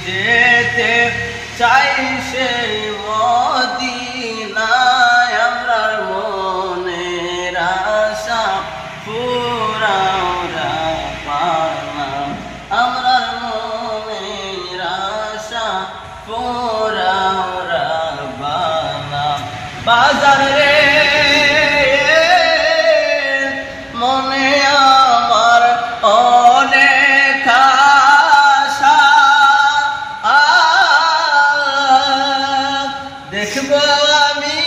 যেতে চাই সেই মদিনায় আমরার মনের আশা পুরাওরা পানা আমরার মনের আশা পুরাওরা বানা বাজার রে মনে আমার অনেক আশা দেখব আমি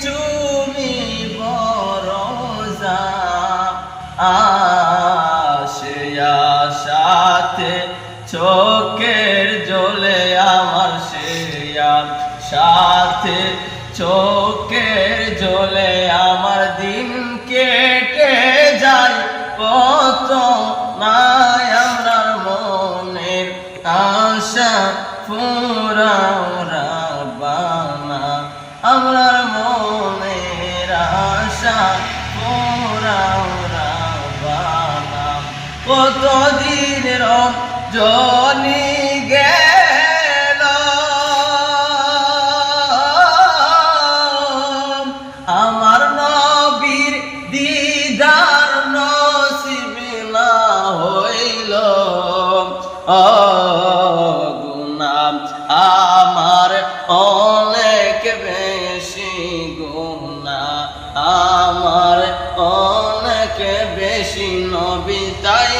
চুমি বরজা সে আশাতে চোখের জলে আমার সে সাথে চোখের জলে আমার দিন কেটে যায় কত নাই আমরার মনের আশা পুরাওরা বানা আমরার মনের আশা পুরাওরা বানা কতদিন রজনী গেল আমার নবীর দিদার নসিব না হইল গুনাহ আমার অনেক বেশি গুনাহ আমার অনেক বেশি নবী তাই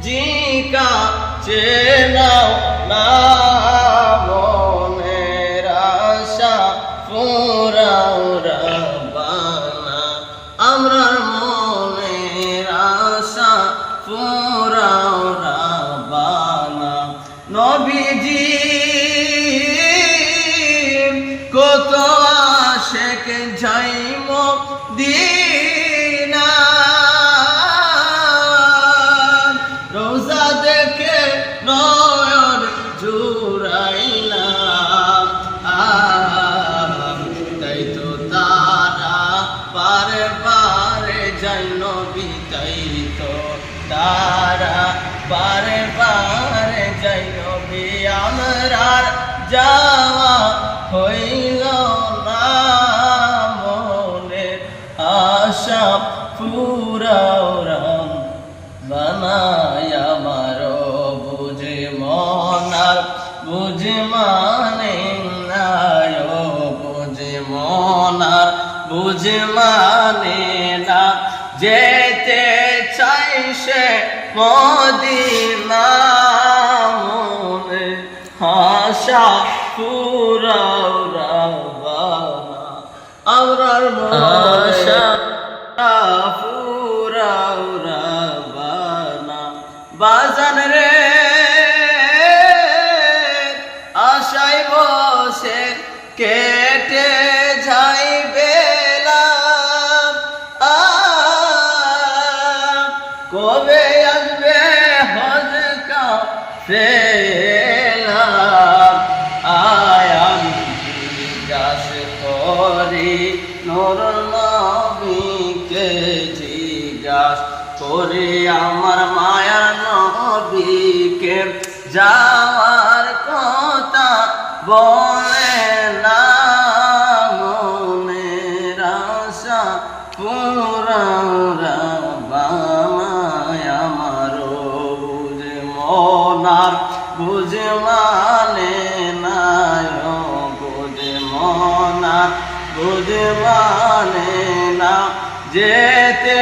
জিকা চেনাও না মনের আশা পুরাওরা বানা আমরার মনের আশা পুরাওরা বানা নবীজি কত আশেক যাই মদিনা রোজা দেখে নয়ন জুড়াইলাম তাই তো তারা বারে বারে যাই নবী তাই তো তারা বারে বারে যাই নবী আমরার যাওয়া হইল না মনের আশা পুরাওরা বানায় আমার বুঝে মনার বুঝে মানে নাই বুঝে মনার বুঝে মানে না যেতে চাই সে মদিনা মনের আশা পুরাওরা বানা আমরার আশা পুরাওরা বানা বাজান রে আশায় বসে কেটে যাই বেলা কবে আসবে হজ কাফেলা আমি জিজ্ঞাসা করি নূর নবীকে জিজ্ঞাসা করি আমার মায়ার নবীকে যাওয়ার কথা বলে না মনের আশা পুরাওরা বানায় আমার বুঝে মনার বুঝে মানে নাই বুঝে মনার বুঝে মানে না যেতে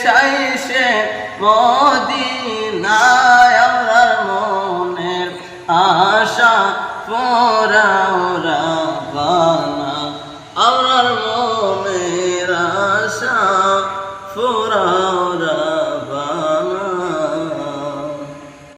চাই সে মদি